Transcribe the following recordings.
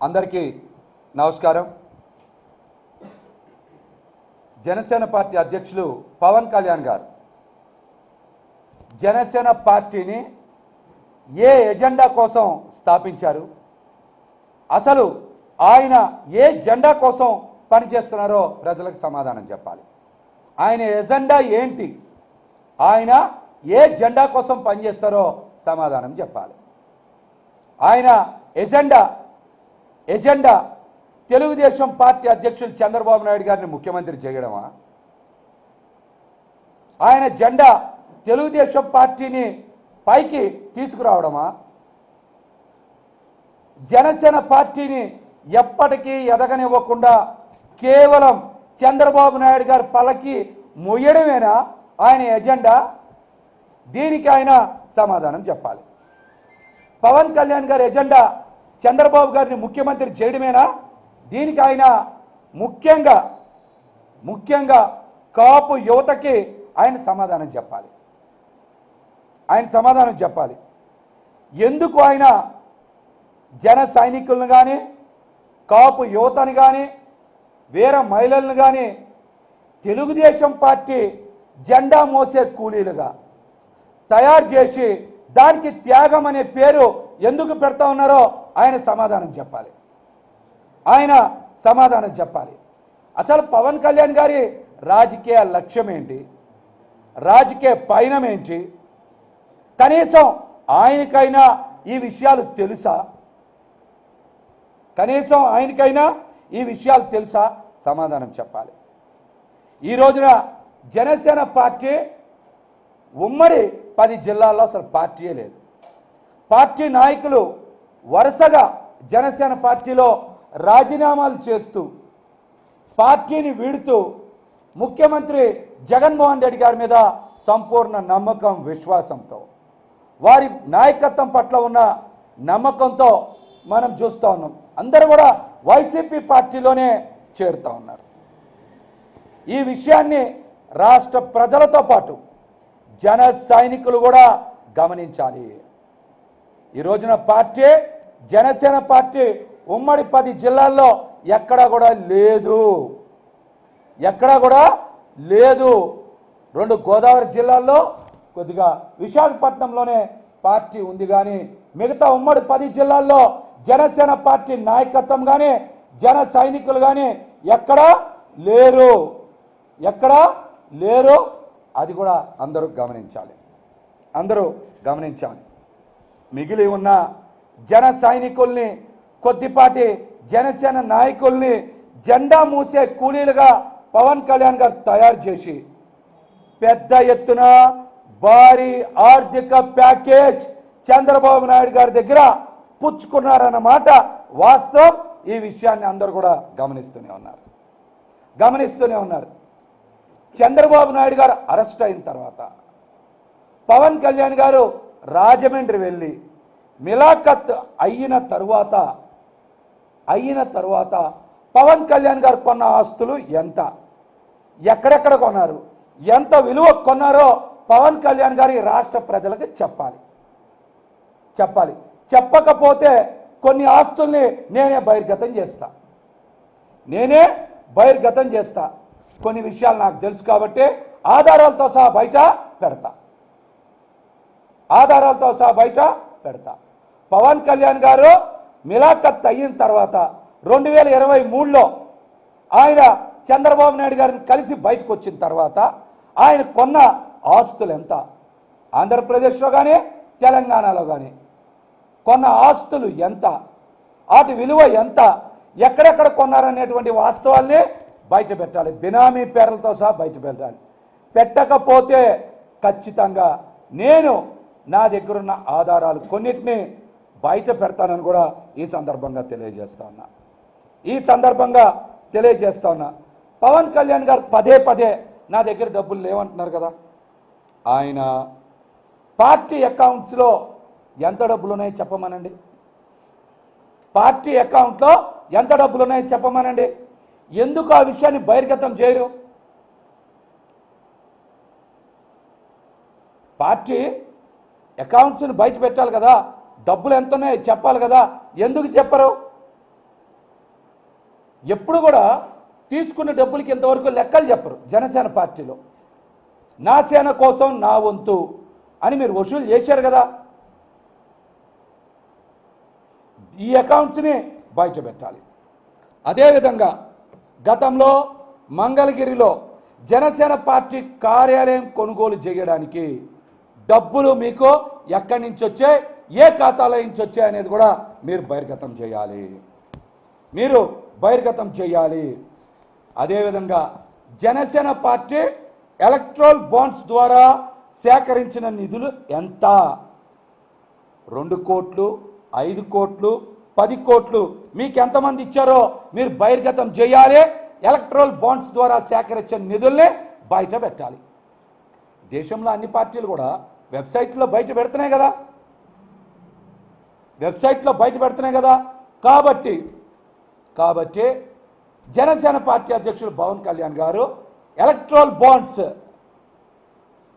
అందరికీ నమస్కారం. జనసేన పార్టీ అధ్యక్షులు పవన్ కళ్యాణ్ గారు జనసేన పార్టీని ఏ ఎజెండా కోసం స్థాపించారు, అసలు ఆయన ఏ జెండా కోసం పనిచేస్తున్నారో ప్రజలకు సమాధానం చెప్పాలి. ఆయన ఎజెండా ఏంటి, ఆయన ఏ జెండా కోసం పనిచేస్తారో సమాధానం చెప్పాలి. ఆయన ఎజెండా తెలుగుదేశం పార్టీ అధ్యక్షులు చంద్రబాబు నాయుడు గారిని ముఖ్యమంత్రి చేయడమా? ఆయన జెండా తెలుగుదేశం పార్టీని పైకి తీసుకురావడమా? జనసేన పార్టీని ఎప్పటికీ ఎదగనివ్వకుండా కేవలం చంద్రబాబు నాయుడు గారి పల్లకి మొయ్యడమేనా ఆయన ఎజెండా? దీనికి ఆయన సమాధానం చెప్పాలి. పవన్ కళ్యాణ్ గారి ఎజెండా చంద్రబాబు గారిని ముఖ్యమంత్రి చేయడమేనా? దీనికి ఆయన ముఖ్యంగా కాపు యువతకి ఆయన సమాధానం చెప్పాలి. ఎందుకు ఆయన జన సైనికులను కానీ, కాపు యువతని కానీ, వేరే మహిళలను కానీ తెలుగుదేశం పార్టీ జెండా మోసే కూలీలుగా తయారు చేసి దానికి త్యాగం అనే పేరు ఎందుకు పెడతా ఉన్నారో ఆయన సమాధానం చెప్పాలి. అసలు పవన్ కళ్యాణ్ గారి రాజకీయ లక్ష్యం ఏంటి, రాజకీయ పయనం ఏంటి, కనీసం ఆయనకైనా ఈ విషయాలు తెలుసా? సమాధానం చెప్పాలి. ఈ రోజున జనసేన పార్టీ ఉమ్మడి 10 జిల్లాల్లో అసలు పార్టీయే లేదు. పార్టీ నాయకులు వరుసగా జనసేన పార్టీలో రాజీనామాలు చేస్తూ పార్టీని వీడుతూ ముఖ్యమంత్రి జగన్మోహన్ రెడ్డి గారి మీద సంపూర్ణ నమ్మకం, విశ్వాసంతో, వారి నాయకత్వం పట్ల ఉన్న నమ్మకంతో మనం చూస్తూ ఉన్నాం. అందరూ కూడా వైసీపీ పార్టీలోనే చేరుతూ ఉన్నారు. ఈ విషయాన్ని రాష్ట్ర ప్రజలతో పాటు జన సైనికులు కూడా గమనించాలి. ఈ రోజున జనసేన పార్టీ ఉమ్మడి 10 జిల్లాల్లో ఎక్కడా కూడా లేదు. 2 గోదావరి జిల్లాల్లో కొద్దిగా విశాఖపట్నంలోనే పార్టీ ఉంది, కానీ మిగతా ఉమ్మడి 10 జిల్లాల్లో జనసేన పార్టీ నాయకత్వం కానీ, జన సైనికులు కానీ ఎక్కడా లేరు. అది కూడా అందరూ గమనించాలి. మిగిలి ఉన్న జన సైనికుల్ని, కొద్దిపాటి జనసేన నాయకుల్ని జెండా మూసే కూలీలుగా పవన్ కళ్యాణ్ గారు తయారు చేసి పెద్ద ఎత్తున భారీ ఆర్థిక ప్యాకేజ్ చంద్రబాబు నాయుడు గారి దగ్గర పుచ్చుకున్నారన్నమాట వాస్తవం. ఈ విషయాన్ని అందరూ కూడా గమనిస్తూనే ఉన్నారు. చంద్రబాబు నాయుడు గారు అరెస్ట్ అయిన తర్వాత పవన్ కళ్యాణ్ గారు రాజమండ్రి వెళ్ళి మిలాఖత్ అయిన తరువాత పవన్ కళ్యాణ్ గారు కొన్న ఆస్తులు ఎంత, ఎక్కడెక్కడ కొన్నారు, ఎంత విలువ కొన్నారో పవన్ కళ్యాణ్ గారి రాష్ట్ర ప్రజలకు చెప్పాలి. చెప్పకపోతే కొన్ని ఆస్తుల్ని నేనే బహిర్గతం చేస్తా. కొన్ని విషయాలు నాకు తెలుసు కాబట్టి ఆధారాలతో సహా బయట పెడతా. పవన్ కళ్యాణ్ గారు మిలాఖత్ అయిన తర్వాత 2023లో ఆయన చంద్రబాబు నాయుడు గారిని కలిసి బయటకు వచ్చిన తర్వాత ఆయన కొన్న ఆస్తులు ఎంత, ఆంధ్రప్రదేశ్లో కానీ తెలంగాణలో కానీ కొన్న ఆస్తులు ఎంత, వాటి విలువ ఎంత, ఎక్కడెక్కడ కొన్నారనేటువంటి వాస్తవాల్ని బయట పెట్టాలి. బినామీ పేర్లతో సహా బయట పెట్టాలి. పెట్టకపోతే ఖచ్చితంగా నేను నా దగ్గరున్న ఆధారాలు కొన్నిటిని బయట పెడతానని కూడా ఈ సందర్భంగా తెలియజేస్తా ఉన్నా. పవన్ కళ్యాణ్ గారు పదే నా దగ్గర డబ్బులు లేవంటున్నారు కదా. ఆయన పార్టీ అకౌంట్స్లో ఎంత డబ్బులు ఉన్నాయో చెప్పమనండి. పార్టీ అకౌంట్లో ఎంత డబ్బులు ఉన్నాయో చెప్పమనండి. ఎందుకు ఆ విషయాన్ని బహిర్గతం చేయరు? పార్టీ అకౌంట్స్ని బయట పెట్టాలి కదా, డబ్బులు ఎంత ఉన్నాయో చెప్పాలి కదా, ఎందుకు చెప్పరు? ఎప్పుడు కూడా తీసుకున్న డబ్బులకి ఇంతవరకు లెక్కలు చెప్పరు జనసేన పార్టీలో. నా సేన కోసం నా వంతు అని మీరు వసూలు చేశారు కదా, ఈ అకౌంట్స్ని బయట పెట్టాలి. అదేవిధంగా గతంలో మంగళగిరిలో జనసేన పార్టీ కార్యాలయం కొనుగోలు చేయడానికి డబ్బులు మీకు ఎక్కడి నుంచి వచ్చాయి, ఏ ఖాతాలో నుంచి వచ్చాయి అనేది కూడా మీరు బహిర్గతం చేయాలి. అదేవిధంగా జనసేన పార్టీ ఎలక్ట్రల్ బాండ్స్ ద్వారా సేకరించిన నిధులు ఎంత? 2 కోట్లు, 5 కోట్లు, 10 కోట్లు మీకు ఎంతమంది ఇచ్చారో మీరు బహిర్గతం చేయాలి. ఎలక్ట్రల్ బాండ్స్ ద్వారా సేకరించిన నిధుల్ని బయట పెట్టాలి. దేశంలో అన్ని పార్టీలు కూడా వెబ్సైట్లో బయట పెడుతున్నాయి కదా. కాబట్టి జనసేన పార్టీ అధ్యక్షులు పవన్ కళ్యాణ్ గారు ఎలక్ట్రల్ బాండ్స్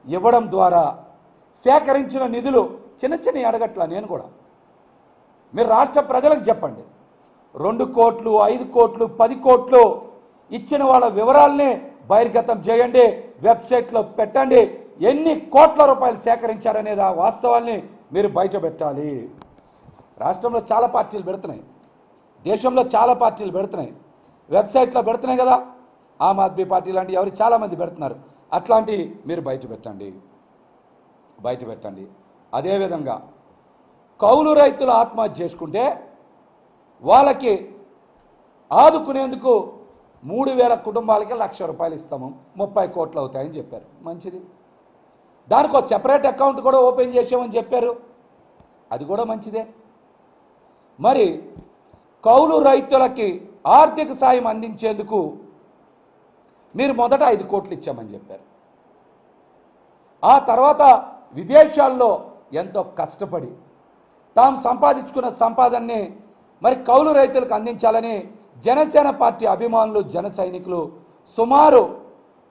ఇవ్వడం ద్వారా సేకరించిన నిధులు చిన్న అడగట్ల. నేను కూడా మీరు రాష్ట్ర ప్రజలకు చెప్పండి, 2 కోట్లు, 5 కోట్లు, 10 కోట్లు ఇచ్చిన వాళ్ళ వివరాలని బహిర్గతం చేయండి, వెబ్సైట్లో పెట్టండి. ఎన్ని కోట్ల రూపాయలు సేకరించారనేది ఆ వాస్తవాల్ని మీరు బయట పెట్టాలి. రాష్ట్రంలో చాలా పార్టీలు పెడుతున్నాయి, దేశంలో చాలా పార్టీలు పెడుతున్నాయి, వెబ్సైట్లో పెడుతున్నాయి కదా. ఆమ్ ఆద్మీ పార్టీ లాంటి ఎవరు చాలామంది పెడుతున్నారు. అట్లాంటివి మీరు బయట పెట్టండి. అదేవిధంగా కౌలు రైతులు ఆత్మహత్య చేసుకుంటే వాళ్ళకి ఆదుకునేందుకు 3,000 కుటుంబాలకి 1,00,000 రూపాయలు ఇస్తాము, 30 కోట్లు అవుతాయని చెప్పారు. మంచిది. దానికి ఒక సెపరేట్ అకౌంట్ కూడా ఓపెన్ చేసామని చెప్పారు, అది కూడా మంచిదే. మరి కౌలు రైతులకి ఆర్థిక సాయం అందించేందుకు మీరు మొదట 5 కోట్లు ఇచ్చామని చెప్పారు. ఆ తర్వాత విదేశాల్లో ఎంతో కష్టపడి తాము సంపాదించుకున్న సంపాదనని మరి కౌలు రైతులకు అందించాలని జనసేన పార్టీ అభిమానులు, జన సైనికులు సుమారు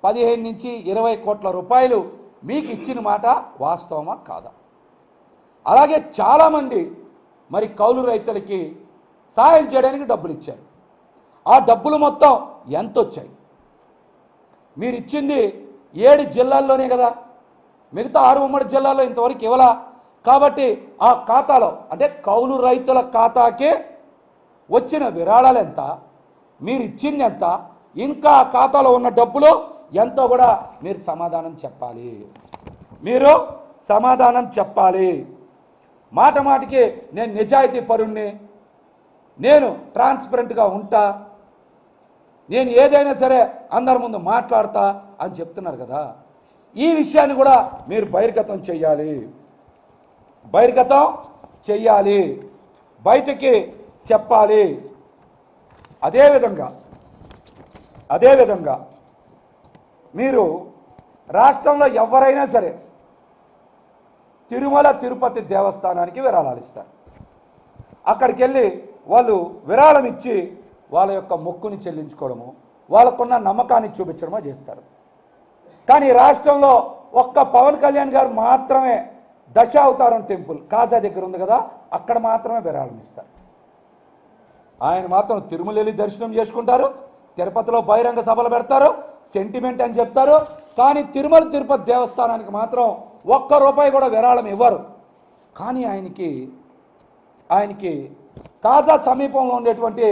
15 నుంచి 20 కోట్ల రూపాయలు మీకు ఇచ్చిన మాట వాస్తవమా కాదా? అలాగే చాలామంది మరి కౌలు రైతులకి సాయం చేయడానికి డబ్బులు ఇచ్చారు. ఆ డబ్బులు మొత్తం ఎంత వచ్చాయి? మీరు ఇచ్చింది 7 జిల్లాల్లోనే కదా, మిగతా 6 ఉమ్మడి జిల్లాల్లో ఇంతవరకు ఇవ్వలా. కాబట్టి ఆ ఖాతాలో అంటే కౌలు రైతుల ఖాతాకి వచ్చిన విరాళాలు ఎంత, మీరు ఇచ్చింది ఎంత, ఇంకా ఆ ఖాతాలో ఉన్న డబ్బులు ఎంతో కూడా మీరు సమాధానం చెప్పాలి. మాటికి నేను నిజాయితీ పరుణ్ణి, నేను ట్రాన్స్పరెంట్గా ఉంటా, నేను ఏదైనా సరే అందరి ముందు మాట్లాడతా అని చెప్తున్నారు కదా. ఈ విషయాన్ని కూడా మీరు బహిర్గతం చెయ్యాలి, బయటికి చెప్పాలి. అదేవిధంగా మీరు రాష్ట్రంలో ఎవరైనా సరే తిరుమల తిరుపతి దేవస్థానానికి విరాళాలు ఇస్తారు. అక్కడికి వెళ్ళి వాళ్ళు విరాళం ఇచ్చి వాళ్ళ యొక్క మొక్కుని చెల్లించుకోవడము, వాళ్ళకున్న నమ్మకాన్ని చూపించడమో చేస్తారు. కానీ రాష్ట్రంలో ఒక్క పవన్ కళ్యాణ్ గారు మాత్రమే దశావతారం టెంపుల్ కాజా దగ్గర ఉంది కదా, అక్కడ మాత్రమే విరాళం ఇస్తారు. ఆయన మాత్రం తిరుమల వెళ్ళి దర్శనం చేసుకుంటారు, తిరుపతిలో బహిరంగ సభలు పెడతారు, సెంటిమెంట్ అని చెప్తారు. కానీ తిరుమల తిరుపతి దేవస్థానానికి మాత్రం ₹1 కూడా విరాళం ఇవ్వరు. కానీ ఆయనకి కాజా సమీపంలో ఉండేటువంటి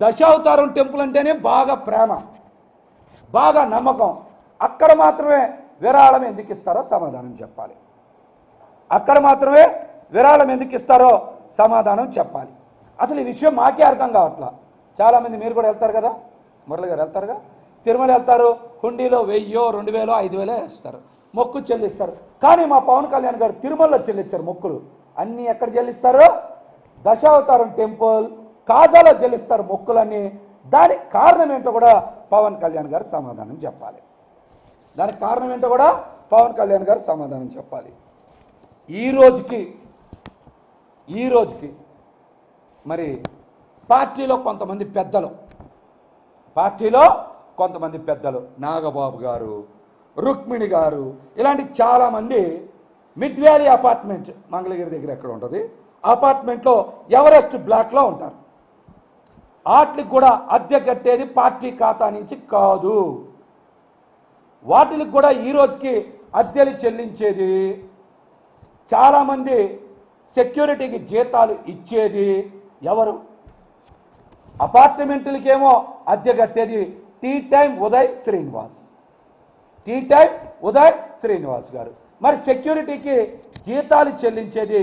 దశావతారం టెంపుల్ అంటేనే బాగా ప్రేమ, బాగా నమ్మకం. అక్కడ మాత్రమే విరాళం ఎందుకు ఇస్తారో సమాధానం చెప్పాలి. అసలు ఈ విషయం మాకే అర్థం కావట్లా. చాలామంది మీరు కూడా వెళ్తారు కదా, మురళి గారు వెళ్తారుగా, తిరుమల వెళ్తారు, హుండీలో 1000, 2000, 5000 వేస్తారు, మొక్కు చెల్లిస్తారు. కానీ మా పవన్ కళ్యాణ్ గారు తిరుమలలో చెల్లించారు మొక్కులు. అన్నీ ఎక్కడ చెల్లిస్తారు? దశావతారం టెంపుల్ కాజాలో చెల్లిస్తారు మొక్కులన్నీ. దానికి కారణం ఏంటో కూడా పవన్ కళ్యాణ్ గారు సమాధానం చెప్పాలి. ఈ రోజుకి మరి పార్టీలో కొంతమంది పెద్దలు నాగబాబు గారు, రుక్మిణి గారు, ఇలాంటి చాలామంది మిడ్ వ్యాలీ అపార్ట్మెంట్ మంగళగిరి దగ్గర ఎక్కడ ఉంటుంది, అపార్ట్మెంట్లో ఎవరెస్ట్ బ్లాక్లో ఉంటారు. వాటికి కూడా అద్దె కట్టేది పార్టీ ఖాతా నుంచి కాదు. వాటికి కూడా ఈ రోజుకి అద్దెలు చెల్లించేది, చాలామంది సెక్యూరిటీకి జీతాలు ఇచ్చేది ఎవరు? అపార్ట్మెంట్లకేమో అద్దె కట్టేది Tea Time Uday Srinivas, Tea Time Uday Srinivas గారు. మరి సెక్యూరిటీకి జీతాలు చెల్లించేది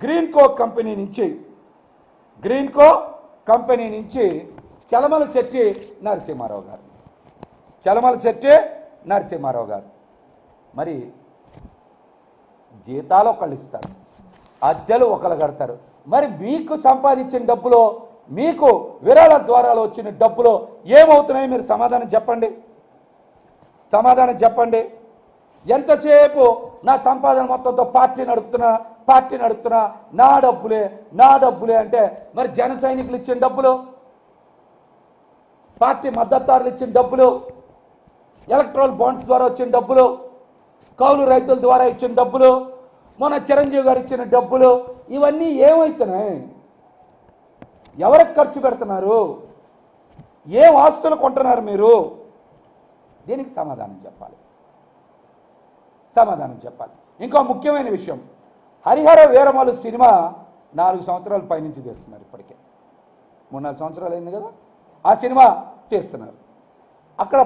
గ్రీన్కో కంపెనీ నుంచి చలమల శెట్టి నరసింహారావు గారు. మరి జీతాలు ఒకళ్ళు ఇస్తారు, అద్దెలు ఒకళ్ళు కడతారు. మరి మీకు సంపాదించిన డబ్బులో, మీకు విరాళ ద్వారాలు వచ్చిన డబ్బులో ఏమవుతున్నాయి? మీరు సమాధానం చెప్పండి. ఎంతసేపు నా సంపాదన మొత్తంతో పార్టీ నడుపుతున్నా, నా డబ్బులే అంటే మరి జన సైనికులు ఇచ్చిన డబ్బులు, పార్టీ మద్దతుదారులు ఇచ్చిన డబ్బులు, ఎలక్ట్రల్ బాండ్స్ ద్వారా వచ్చిన డబ్బులు, కౌలు రైతుల ద్వారా ఇచ్చిన డబ్బులు, మొన్న చిరంజీవి గారు ఇచ్చిన డబ్బులు, ఇవన్నీ ఏమవుతున్నాయి? ఎవరికి ఖర్చు పెడుతున్నారు? ఏం ఆస్తులు కొంటున్నారు మీరు? దీనికి సమాధానం చెప్పాలి. ఇంకో ముఖ్యమైన విషయం, హరిహర వీరమలు సినిమా 4 సంవత్సరాల పైనుంచి తీస్తున్నారు. ఇప్పటికే 3-4 సంవత్సరాలు అయింది కదా ఆ సినిమా తీస్తున్నారు. అక్కడ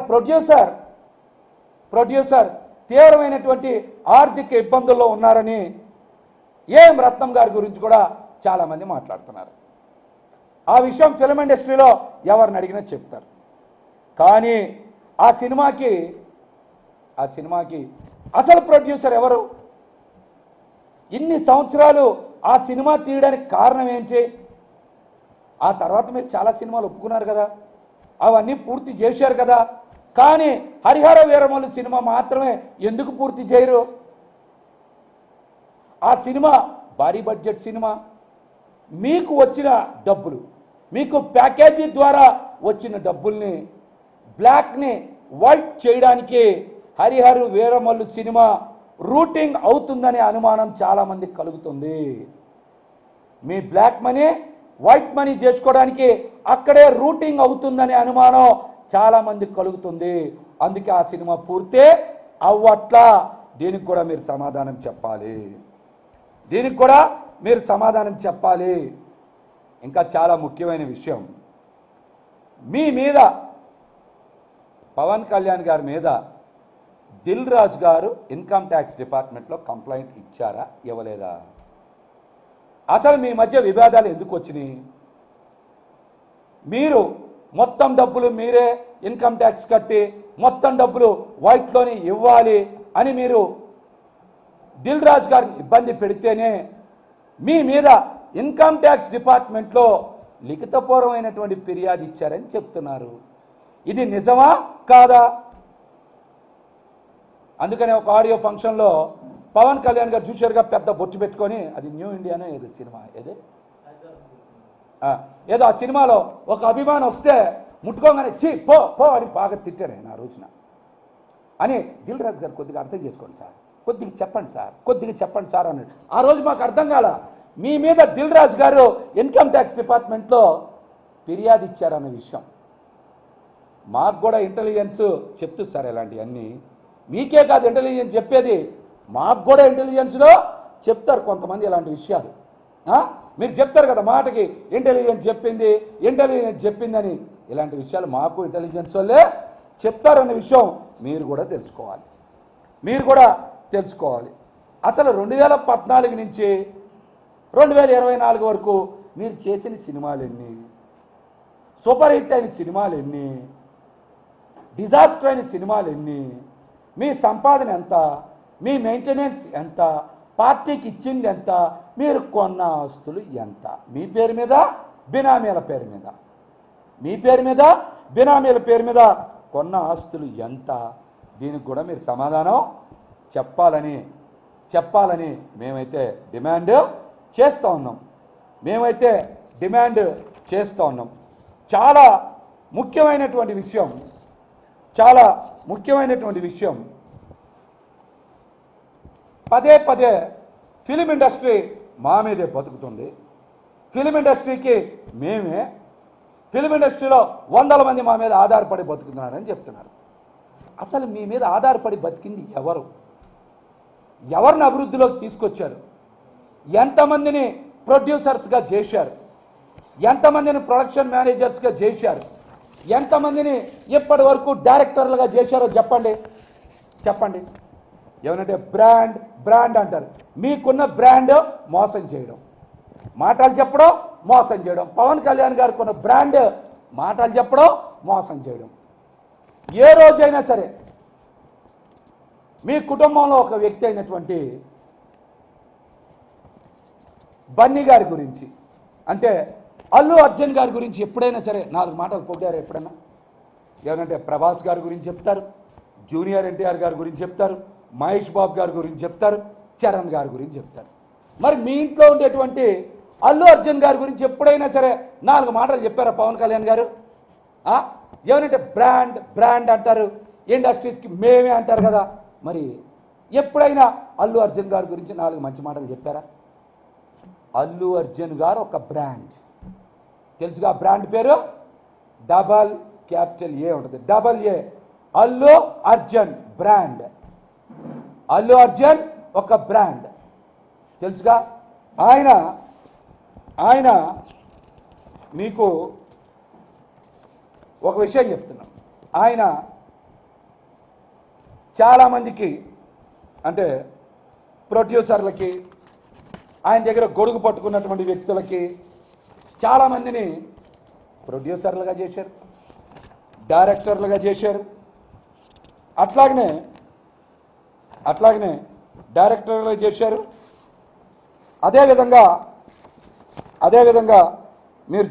ప్రొడ్యూసర్ తీవ్రమైనటువంటి ఆర్థిక ఇబ్బందుల్లో ఉన్నారని ఏం రత్నం గారి గురించి కూడా చాలామంది మాట్లాడుతున్నారు. ఆ విషయం ఫిల్మ్ ఇండస్ట్రీలో ఎవరిని అడిగినా చెప్తారు. కానీ ఆ సినిమాకి అసలు ప్రొడ్యూసర్ ఎవరు? ఇన్ని సంవత్సరాలు ఆ సినిమా తీయడానికి కారణం ఏంటి? ఆ తర్వాత మీరు చాలా సినిమాలు ఒప్పుకున్నారు కదా, అవన్నీ పూర్తి చేశారు కదా. కానీ హరిహర వీరమల్లు సినిమా మాత్రమే ఎందుకు పూర్తి చేయరు? ఆ సినిమా భారీ బడ్జెట్ సినిమా, మీకు వచ్చిన డబ్బులు, మీకు ప్యాకేజీ ద్వారా వచ్చిన డబ్బుల్ని బ్లాక్ని వైట్ చేయడానికి హరిహర వీరమల్లు సినిమా రూటింగ్ అవుతుందనే అనుమానం చాలామందికి కలుగుతుంది. మీ బ్లాక్ మనీ వైట్ మనీ చేసుకోవడానికి అక్కడే రూటింగ్ అవుతుందనే అనుమానం చాలామందికి కలుగుతుంది. అందుకే ఆ సినిమా పూర్తే అవ్వట్లా. దీనికి కూడా మీరు సమాధానం చెప్పాలి. ఇంకా చాలా ముఖ్యమైన విషయం, మీ మీద పవన్ కళ్యాణ్ గారి మీద దిల్ రాజు గారు ఇన్కమ్ ట్యాక్స్ డిపార్ట్మెంట్లో కంప్లైంట్ ఇచ్చారా, ఇవ్వలేదా? అసలు మీ మధ్య విభేదాలు ఎందుకు వచ్చినాయి? మీరు మొత్తం డబ్బులు మీరే ఇన్కమ్ ట్యాక్స్ కట్టి మొత్తం డబ్బులు వైట్లోనే ఇవ్వాలి అని మీరు దిల్ రాజు గారిని ఇబ్బంది పెడితేనే మీ మీద ఇన్కమ్ ట్యాక్స్ డిపార్ట్మెంట్లో లిఖితపూర్వమైనటువంటి ఫిర్యాదు ఇచ్చారని చెప్తున్నారు. ఇది నిజమా కాదా? అందుకనే ఒక ఆడియో ఫంక్షన్లో పవన్ కళ్యాణ్ గారు చూశారుగా, పెద్ద బొట్టు పెట్టుకొని, అది న్యూ ఇండియానో ఏదో సినిమా ఏదో ఆ సినిమాలో ఒక అభిమానం వస్తే ముట్టుకోగానే చీ పో అని బాగా తిట్టాడు ఆయన ఆ రోజున అని. దిల్ రాజు గారు కొద్దిగా అర్థం చేసుకోండి సార్, కొద్దిగా చెప్పండి సార్ అన్నాడు. ఆ రోజు మాకు అర్థం కాల, మీ మీద దిల్ రాజు గారు ఇన్కమ్ ట్యాక్స్ డిపార్ట్మెంట్లో ఫిర్యాదు ఇచ్చారన్న విషయం. మాకు కూడా ఇంటెలిజెన్స్ చెప్తుంది సార్ ఇలాంటివన్నీ. మీకే కాదు ఇంటెలిజెన్స్ చెప్పేది, మాకు కూడా ఇంటెలిజెన్స్లో చెప్తారు కొంతమంది ఇలాంటి విషయాలు. మీరు చెప్తారు కదా మాటకి ఇంటెలిజెన్స్ చెప్పిందని, ఇలాంటి విషయాలు మాకు ఇంటెలిజెన్స్ వాళ్ళే చెప్తారన్న విషయం మీరు కూడా తెలుసుకోవాలి. అసలు 2014 నుంచి 2024 వరకు మీరు చేసిన సినిమాలు ఎన్ని? సూపర్ హిట్ అయిన సినిమాలు ఎన్ని? డిజాస్టర్ అయిన సినిమాలు ఎన్ని? మీ సంపాదన ఎంత? మీ మెయింటెనెన్స్ ఎంత? పార్టీకి ఇచ్చింది ఎంత? మీరు కొన్న ఆస్తులు ఎంత? మీ పేరు మీద బినామీల పేరు మీద కొన్న ఆస్తులు ఎంత? దీనికి కూడా మీరు సమాధానం చెప్పాలని మేమైతే డిమాండ్ చేస్తూ ఉన్నాం. చాలా ముఖ్యమైనటువంటి విషయం, పదే ఫిలిం ఇండస్ట్రీ మా మీదే బతుకుతుంది. ఫిలిం ఇండస్ట్రీకి మేమే, ఫిల్మ్ ఇండస్ట్రీలో వందల మంది మా మీద ఆధారపడి బతుకుతున్నారని చెప్తున్నారు. అసలు మీ మీద ఆధారపడి బతికింది ఎవరు? ఎవరిని అభివృద్ధిలోకి తీసుకొచ్చారు? ఎంతమందిని ప్రొడ్యూసర్స్గా చేశారు? ఎంతమందిని ప్రొడక్షన్ మేనేజర్స్గా చేశారు? ఎంతమందిని ఇప్పటి వరకు డైరెక్టర్లుగా చేశారో చెప్పండి. చెప్పండి. ఏమనంటే బ్రాండ్ బ్రాండ్ అంటారు. మీకున్న బ్రాండ్ మోసం చేయడం, మాటలు చెప్పడం, మోసం చేయడం. పవన్ కళ్యాణ్ గారికి ఉన్న బ్రాండ్ మాటలు చెప్పడం, మోసం చేయడం. ఏ రోజైనా సరే మీ కుటుంబంలో ఒక వ్యక్తి అయినటువంటి బన్నీ గారి గురించి, అంటే అల్లు అర్జున్ గారి గురించి ఎప్పుడైనా సరే 4 మాటలు పొగిడారు ఎప్పుడైనా? ఏమంటే ప్రభాస్ గారి గురించి చెప్తారు, జూనియర్ ఎన్టీఆర్ గారి గురించి చెప్తారు, మహేష్ బాబు గారి గురించి చెప్తారు, చరణ్ గారి గురించి చెప్తారు. మరి మీ ఇంట్లో ఉండేటువంటి అల్లు అర్జున్ గారి గురించి ఎప్పుడైనా సరే 4 మాటలు చెప్పారా పవన్ కళ్యాణ్ గారు? ఏమంటే బ్రాండ్ బ్రాండ్ అంటారు, ఇండస్ట్రీస్కి మేమే అంటారు కదా. మరి ఎప్పుడైనా అల్లు అర్జున్ గారి గురించి 4 మంచి మాటలు చెప్పారా? అల్లు అర్జున్ గారు ఒక బ్రాండ్, తెలుసుగా బ్రాండ్ పేరు AA ఉంటుంది. AA Allu Arjun brand. అల్లు అర్జున్ ఒక బ్రాండ్, తెలుసుగా. ఆయన మీకు ఒక విషయం చెప్తున్నాం. ఆయన చాలామందికి, అంటే ప్రొడ్యూసర్లకి, ఆయన దగ్గర గొడుగు పట్టుకున్నటువంటి వ్యక్తులకి చాలామందిని ప్రొడ్యూసర్లుగా చేశారు, డైరెక్టర్లుగా చేశారు. అట్లాగనే డైరెక్టర్లుగా చేశారు. అదేవిధంగా మీరు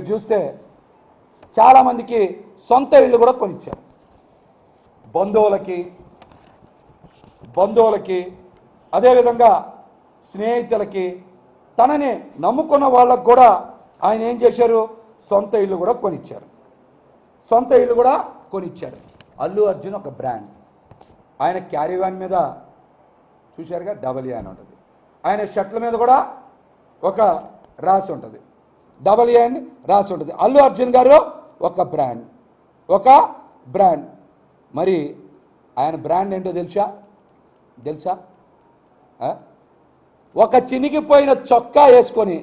చూస్తే చాలామందికి సొంత ఇళ్ళు కూడా కొనిచ్చారు. బంధువులకి అదేవిధంగా స్నేహితులకి, తనని నమ్ముకున్న వాళ్ళకు కూడా ఆయన ఏం చేశారు? సొంత ఇల్లు కూడా కొనిచ్చారు. అల్లు అర్జున్ ఒక బ్రాండ్. ఆయన క్యారీవాన్ మీద చూశారుగా AA అని ఉంటుంది. ఆయన షర్ట్ల మీద కూడా ఒక రాసి ఉంటుంది, AA అని రాసి ఉంటుంది. అల్లు అర్జున్ గారు ఒక బ్రాండ్. మరి ఆయన బ్రాండ్ ఏంటో తెలుసా? ఒక చినిగిపోయిన చొక్కా వేసుకొని,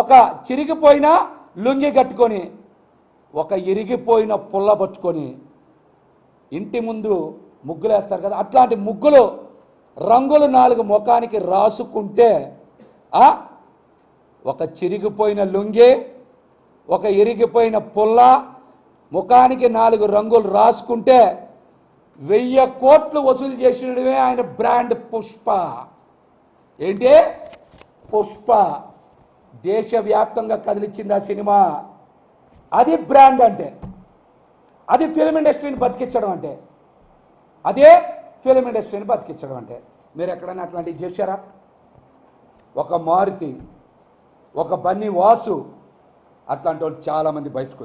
ఒక చిరిగిపోయిన లుంగి కట్టుకొని, ఒక ఇరిగిపోయిన పుల్ల పట్టుకొని ఇంటి ముందు ముగ్గులు వేస్తారు కదా, అట్లాంటి ముగ్గులు రంగులు 4 ముఖానికి రాసుకుంటే, ఒక చిరిగిపోయిన లుంగి, ఒక ఇరిగిపోయిన పుల్ల, ముఖానికి 4 రంగులు రాసుకుంటే 1000 కోట్లు వసూలు చేసినవే ఆయన బ్రాండ్ పుష్ప. ఏంటి? పుష్ప. దేశవ్యాప్తంగా కదిలిచ్చింది ఆ సినిమా. అది బ్రాండ్ అంటే, అది ఫిల్మ్ ఇండస్ట్రీని బతికించడం అంటే, మీరు ఎక్కడైనా అట్లాంటివి చేశారా? ఒక మారుతి, ఒక బన్నీ వాసు, అట్లాంటి వాళ్ళు చాలామంది బయటకు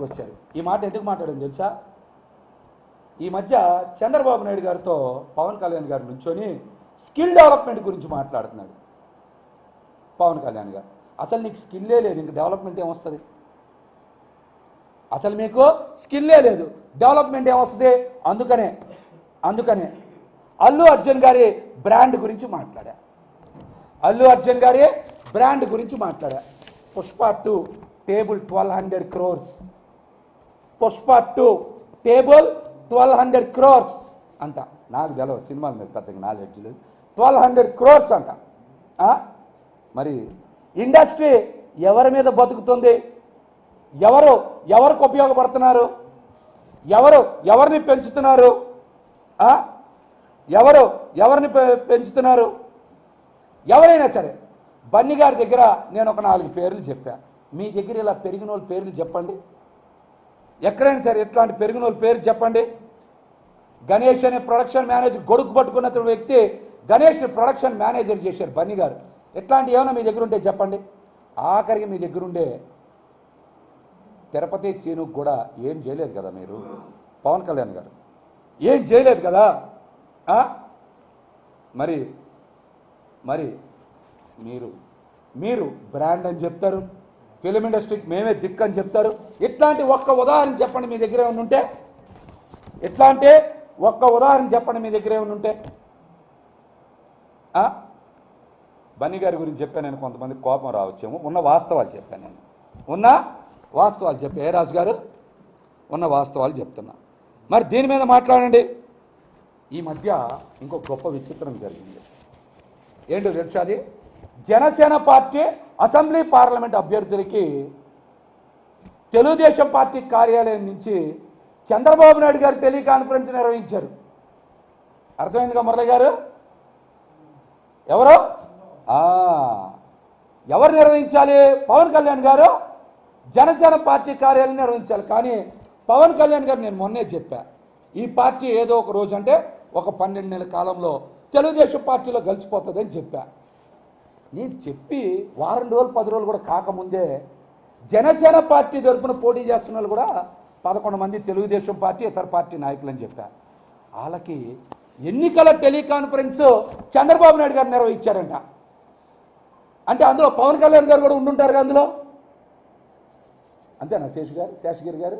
వచ్చారు. ఈ మాట ఎందుకు మాట్లాడాను తెలుసా? ఈ మధ్య చంద్రబాబు నాయుడు గారితో పవన్ కళ్యాణ్ గారు నుంచొని స్కిల్ డెవలప్మెంట్ గురించి మాట్లాడుతున్నాడు. పవన్ కళ్యాణ్ గారు, అసలు నీకు స్కిల్లే లేదు, ఇంక డెవలప్మెంట్ ఏమొస్తుంది? అసలు మీకు స్కిల్లే లేదు, డెవలప్మెంట్ ఏమొస్తుంది? అందుకనే అల్లు అర్జున్ గారి బ్రాండ్ గురించి మాట్లాడా. Pushpa 2 table 1200 crores. Pushpa 2 table 1200 crores అంట. నాకు తెలియదు, సినిమాల మీద పెద్దగా నాలెడ్జ్ లేదు. 1200 crores అంట. మరి ఇండస్ట్రీ ఎవరి మీద బతుకుతుంది? ఎవరికి ఉపయోగపడుతున్నారు? ఎవరిని పెంచుతున్నారు? ఎవరైనా సరే బన్నీ గారి దగ్గర నేను ఒక 4 పేర్లు చెప్పా. మీ దగ్గర ఇలా పెరిగిన వాళ్ళ పేర్లు చెప్పండి. ఎక్కడైనా సరే ఇట్లాంటి పెరిగిన వాళ్ళ పేరు చెప్పండి. గణేష్ అనే ప్రొడక్షన్ మేనేజర్ గొడుగు పట్టుకున్న వ్యక్తి గణేష్ని ప్రొడక్షన్ మేనేజర్ చేశారు బన్నీ గారు. ఇట్లాంటి ఏమైనా మీ దగ్గర ఉంటే చెప్పండి. ఆఖరికి మీ దగ్గరుండే తిరుపతి సీనుకు కూడా ఏం చేయలేదు కదా మీరు, పవన్ కళ్యాణ్ గారు ఏం చేయలేదు కదా. మరి మీరు మీరు బ్రాండ్ అని చెప్తారు, ఫిలిం ఇండస్ట్రీకి మేమే దిక్కు అని చెప్తారు. ఇట్లాంటి ఒక్క ఉదాహరణ చెప్పండి మీ దగ్గర ఏమైనా ఉంటే. ఎట్లా అంటే ఒక్క ఉదాహరణ చెప్పండి మీ దగ్గర ఏమైనా ఉంటే. బన్నీ గారి గురించి చెప్పాను నేను, కొంతమంది కోపం రావచ్చేమో, ఉన్న వాస్తవాలు చెప్పాను నేను, ఉన్న వాస్తవాలు చెప్పా. ఏ రాజు గారు ఉన్న వాస్తవాలు చెప్తున్నా. మరి దీని మీద మాట్లాడండి. ఈ మధ్య ఇంకో గొప్ప విచిత్రం జరిగింది. ఏంటో తెలుసా? అది జనసేన పార్టీ అసెంబ్లీ పార్లమెంట్ అభ్యర్థులకి తెలుగుదేశం పార్టీ కార్యాలయం నుంచి చంద్రబాబు నాయుడు గారు టెలికాన్ఫరెన్స్ నిర్వహించారు. అర్థమైందిగా మురళి గారు? ఎవరు నిర్వహించాలి? పవన్ కళ్యాణ్ గారు జనసేన పార్టీ కార్యాలయం నిర్వహించాలి. కానీ పవన్ కళ్యాణ్ గారు, నేను మొన్నే చెప్పా, ఈ పార్టీ ఏదో ఒక రోజు అంటే ఒక 12 నెలల కాలంలో తెలుగుదేశం పార్టీలో కలిసిపోతుందని చెప్పా. నేను చెప్పి వారం రోజులు 10 రోజులు కూడా కాకముందే జనసేన పార్టీ తరపున పోటీ చేస్తున్న వాళ్ళు కూడా 11 మంది తెలుగుదేశం పార్టీ ఇతర పార్టీ నాయకులు అని చెప్పా. వాళ్ళకి ఎన్నికల టెలికాన్ఫరెన్స్ చంద్రబాబు నాయుడు గారు నిర్వహించారంట. అంటే అందులో పవన్ కళ్యాణ్ గారు కూడా ఉండుంటారు అందులో. అంతేనా శేషగిరి గారు?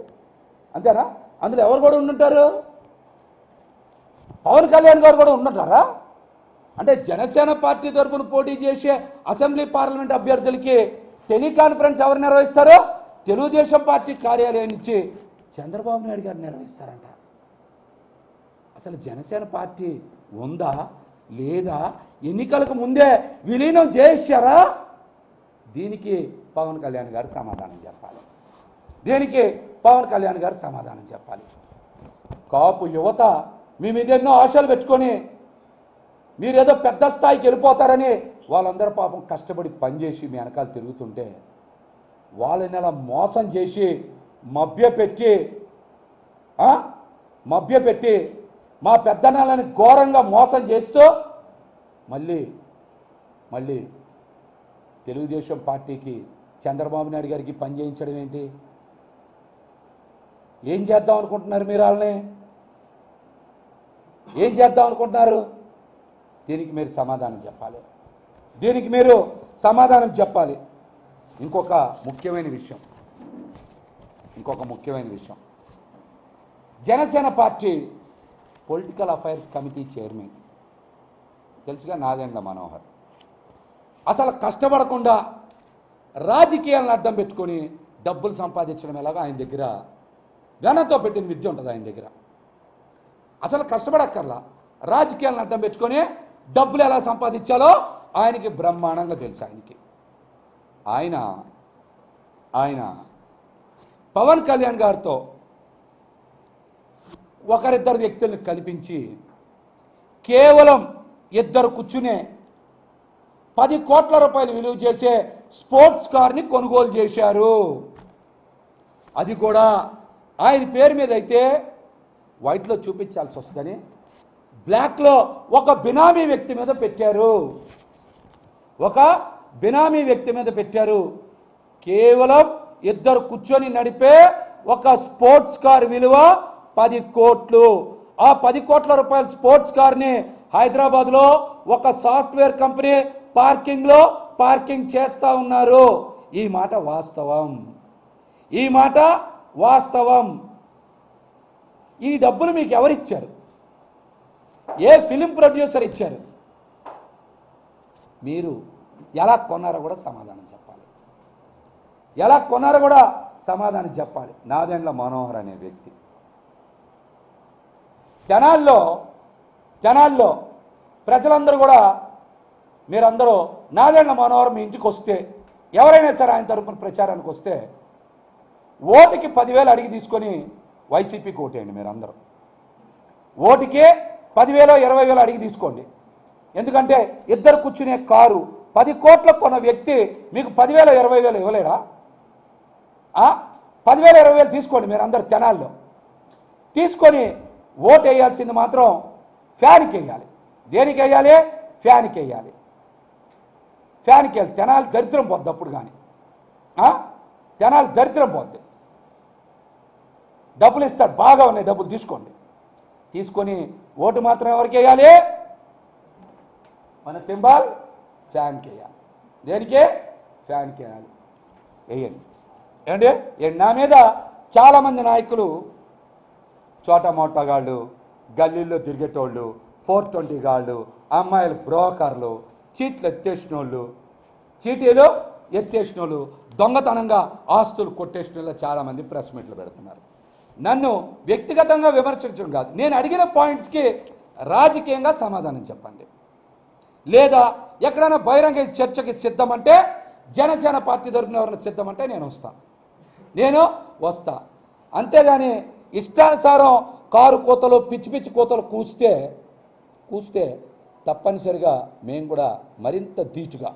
అంతేనా? అందులో ఎవరు కూడా ఉండుంటారు? పవన్ కళ్యాణ్ గారు కూడా ఉండుంటారా? అంటే జనసేన పార్టీ తరఫున పోటీ చేసే అసెంబ్లీ పార్లమెంట్ అభ్యర్థులకి టెలికాన్ఫరెన్స్ ఎవరు నిర్వహిస్తారో తెలుగుదేశం పార్టీ కార్యాలయం నుంచి చంద్రబాబు నాయుడు గారు నిర్వహిస్తారంట. అసలు జనసేన పార్టీ ఉందా లేదా? ఎన్నికలకు ముందే విలీనం చేశారా? దీనికి పవన్ కళ్యాణ్ గారు సమాధానం చెప్పాలి. దీనికి పవన్ కళ్యాణ్ గారు సమాధానం చెప్పాలి. కాపు యువత మీ మీద ఎన్నో ఆశలు పెట్టుకొని మీరేదో పెద్ద స్థాయికి వెళ్ళిపోతారని వాళ్ళందరూ పాపం కష్టపడి పనిచేసి మీ వెనకాల తిరుగుతుంటే వాళ్ళని అలా మోసం చేసి మభ్యపెట్టి మా పెద్దనాళ్ళని ఘోరంగా మోసం చేస్తూ మళ్ళీ తెలుగుదేశం పార్టీకి చంద్రబాబు నాయుడు గారికి పనిచేయించడం ఏంటి? ఏం చేద్దాం అనుకుంటున్నారు మీరు? వాళ్ళని ఏం చేద్దాం అనుకుంటున్నారు? దీనికి మీరు సమాధానం చెప్పాలి. దీనికి మీరు సమాధానం చెప్పాలి. ఇంకొక ముఖ్యమైన విషయం, Janasena party political affairs committee chairman తెలుసుగా నాదెండ్ల మనోహర్. అసలు కష్టపడకుండా రాజకీయాలను అడ్డం పెట్టుకొని డబ్బులు సంపాదించడం ఎలాగో ఆయన దగ్గర ఘనంతో పెట్టిన విద్య ఉంటుంది. ఆయన దగ్గర అసలు కష్టపడక్కర్లా, రాజకీయాలను అడ్డం పెట్టుకొని డబ్బులు ఎలా సంపాదించాలో ఆయనకి బ్రహ్మాండంగా తెలుసు. ఆయన పవన్ కళ్యాణ్ గారితో ఒకరిద్దరు వ్యక్తులను కల్పించి కేవలం ఇద్దరు కూర్చునే 10 కోట్ల రూపాయలు విలువ చేసే స్పోర్ట్స్ కార్ని కొనుగోలు చేశారు. అది కూడా ఆయన పేరు మీద అయితే వైట్లో చూపించాల్సి వస్తుందని బ్లాక్లో ఒక బినామీ వ్యక్తి మీద పెట్టారు. కేవలం ఇద్దరు కూర్చొని నడిపే ఒక స్పోర్ట్స్ కార్ విలువ 10 కోట్లు. ఆ 10 కోట్ల రూపాయల స్పోర్ట్స్ కార్ని హైదరాబాద్లో ఒక సాఫ్ట్వేర్ కంపెనీ పార్కింగ్ చేస్తూ ఉన్నారు. ఈ మాట వాస్తవం. ఈ డబ్బులు మీకు ఎవరిచ్చారు? ఏ ఫిలిం ప్రొడ్యూసర్ ఇచ్చారు? మీరు ఎలా కొన్నారో కూడా సమాధానం చెప్పాలి. నాదెండ్ల మనోహర్ అనే వ్యక్తి జనాల్లో ప్రజలందరూ కూడా, మీరందరూ నాదెండ్ల మనోహర్ మీ ఇంటికి వస్తే, ఎవరైనా సరే ఆయన తరపున ప్రచారానికి వస్తే ఓటుకి 10,000 అడిగి తీసుకొని వైసీపీకి ఓటేయండి. మీరందరూ ఓటుకే 10,000 20,000 అడిగి తీసుకోండి. ఎందుకంటే ఇద్దరు కూర్చునే కారు 10 కోట్లకు కొన్న వ్యక్తి మీకు 10,000 20,000 ఇవ్వలేరా? 10,000 20,000 తీసుకోండి. మీరు అందరు తెనాల్లో తీసుకొని ఓటు వేయాల్సింది మాత్రం ఫ్యాన్కి వేయాలి. దేనికి వేయాలి? ఫ్యాన్కి వేయాలి. తెనాలి దరిద్రం పోద్ది. అప్పుడు కానీ తెనాలి దరిద్రం పోద్ది. డబ్బులు ఇస్తాడు, బాగా ఉన్నాయి డబ్బులు తీసుకోండి. తీసుకొని ఓటు మాత్రం ఎవరికి వేయాలి? మన సింబల్ ఫ్యాన్కి వేయాలి. దేనికే? ఫ్యాన్కి వేయాలి. వేయండి. ఏంటి నా మీద చాలామంది నాయకులు చోటా మోటాగాళ్ళు, గల్లీల్లో తిరిగేటోళ్ళు, 420 గాళ్ళు, అమ్మాయిలు బ్రోకర్లు, చీటీలు ఎత్తేసిన వాళ్ళు, దొంగతనంగా ఆస్తులు కొట్టేసిన వాళ్ళు చాలామంది ప్రెస్ మీట్లు పెడుతున్నారు. నన్ను వ్యక్తిగతంగా విమర్శించడం కాదు, నేను అడిగిన పాయింట్స్కి రాజకీయంగా సమాధానం చెప్పండి. లేదా ఎక్కడైనా బహిరంగ చర్చకి సిద్ధమంటే, జనసేన పార్టీ తరపున ఎవరైనా సిద్ధమంటే నేను వస్తా. అంతేగాని ఇష్టానుసారం కారు కోతలు, పిచ్చి పిచ్చి కోతలు కూస్తే తప్పనిసరిగా మేము కూడా మరింత ధీటుగా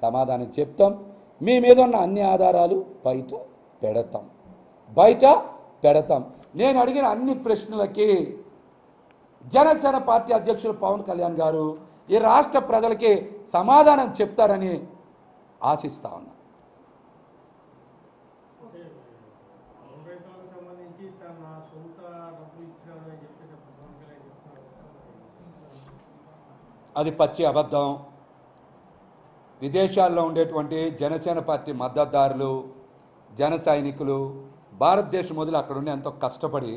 సమాధానం చెప్తాం. మీ మీద ఉన్న అన్ని ఆధారాలు బయట పెడతాం. నేను అడిగిన అన్ని ప్రశ్నలకి జనసేన పార్టీ అధ్యక్షులు పవన్ కళ్యాణ్ గారు ఈ రాష్ట్ర ప్రజలకి సమాధానం చెప్తారని ఆశిస్తా ఉన్నా. అది పచ్చి అబద్ధం. విదేశాల్లో ఉండేటువంటి జనసేన పార్టీ మద్దతుదారులు, జన సైనికులు, భారతదేశం మొదలు అక్కడ ఉండి ఎంతో కష్టపడి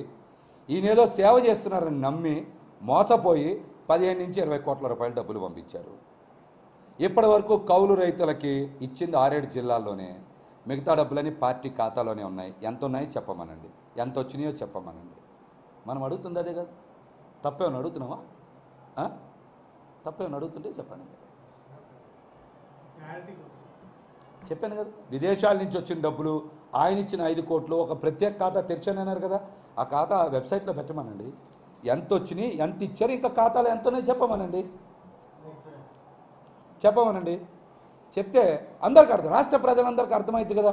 ఈయనేదో సేవ చేస్తున్నారని నమ్మి మోసపోయి 15 నుంచి 20 కోట్ల రూపాయలు డబ్బులు పంపించారు. ఇప్పటి వరకు కౌలు రైతులకి ఇచ్చింది 6-7 జిల్లాల్లోనే, మిగతా డబ్బులని పార్టీ ఖాతాలోనే ఉన్నాయి. ఎంత ఉన్నాయో చెప్పమనండి, ఎంత వచ్చినాయో చెప్పమనండి. మనం అడుగుతుంది అదే కదా. తప్పేమని అడుగుతున్నామా? తప్పేమని అడుగుతుంటే చెప్పండి. చెప్పాను కదా, విదేశాల నుంచి వచ్చిన డబ్బులు, ఆయన ఇచ్చిన 5 కోట్లు ఒక ప్రత్యేక ఖాతా తెరిచానన్నారు కదా, ఆ ఖాతా వెబ్సైట్లో పెట్టమనండి. ఎంత వచ్చినాయి, ఎంత ఇచ్చారు, ఇంకా ఖాతాలో ఎంత ఉన్నాయో చెప్పమనండి. చెప్తే అందరికీ అర్థం, రాష్ట్ర ప్రజలందరికీ అర్థమవుతుంది కదా.